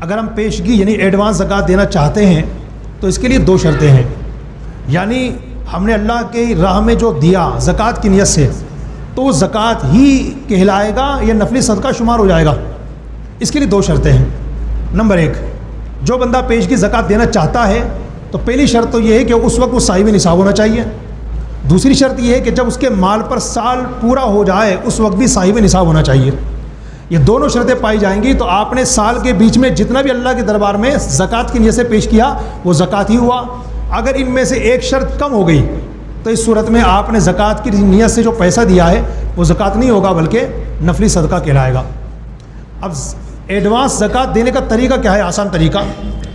अगर हम पेशगी यानी एडवांस ज़कात देना चाहते हैं तो इसके लिए दो शर्तें हैं। यानी हमने अल्लाह की राह में जो दिया ज़कात की नियत से, तो वो ज़कात ही कहलाएगा या नफली सदका शुमार हो जाएगा। इसके लिए दो शर्तें हैं। नंबर एक, जो बंदा पेशगी ज़कात देना चाहता है तो पहली शर्त तो ये है कि उस वक्त वो साहिब निसाब होना चाहिए। दूसरी शर्त ये है कि जब उसके माल पर साल पूरा हो जाए उस वक्त भी साहिब निसाब होना चाहिए। ये दोनों शर्तें पाई जाएंगी तो आपने साल के बीच में जितना भी अल्लाह के दरबार में ज़कात की नियत से पेश किया वो ज़कात ही हुआ। अगर इनमें से एक शर्त कम हो गई तो इस सूरत में आपने ज़कात की नियत से जो पैसा दिया है वो ज़कात नहीं होगा बल्कि नफली सदका कहलाएगा। अब एडवांस ज़कात देने का तरीका क्या है? आसान तरीका।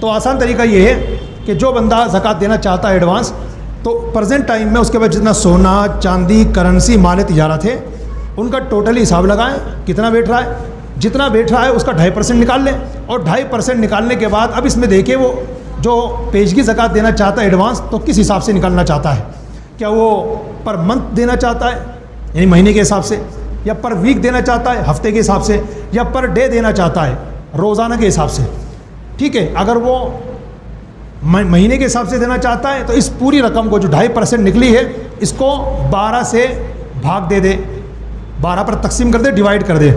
तो आसान तरीका ये है कि जो बंदा ज़कात देना चाहता है एडवांस, तो प्रेजेंट टाइम में उसके बाद जितना सोना, चांदी, करेंसी, माल तिजारत है उनका टोटली हिसाब लगाएं कितना बैठ रहा है। जितना बैठ रहा है उसका 2.5% निकाल लें और 2.5% निकालने के बाद अब इसमें देखिए वो जो पेशगी ज़कात देना चाहता है एडवांस तो किस हिसाब से निकालना चाहता है। क्या वो पर मंथ देना चाहता है यानी महीने के हिसाब से, या पर वीक देना चाहता है हफ्ते के हिसाब से, या पर डे देना चाहता है रोज़ाना के हिसाब से। ठीक है, अगर वो महीने के हिसाब से देना चाहता है तो इस पूरी रकम को जो 2.5% निकली है इसको 12 से भाग दे दे, 12 पर तकसीम कर दे, डिवाइड कर दे,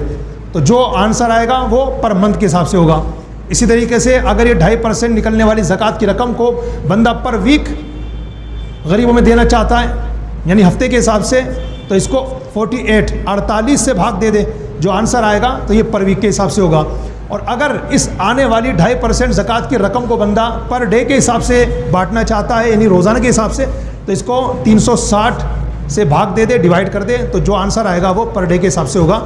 तो जो आंसर आएगा वो पर मंथ के हिसाब से होगा। इसी तरीके से अगर ये 2.5% निकलने वाली ज़कात की रकम को बंदा पर वीक गरीबों में देना चाहता है यानी हफ्ते के हिसाब से, तो इसको 48 से भाग दे दे, जो आंसर आएगा तो ये पर वीक के हिसाब से होगा। और अगर इस आने वाली 2.5% ज़कात की रकम को बंदा पर डे के हिसाब से बांटना चाहता है यानी रोज़ाना के हिसाब से, तो इसको 360 से भाग दे दे, डिवाइड कर दे, तो जो आंसर आएगा वो पर डे के हिसाब से होगा।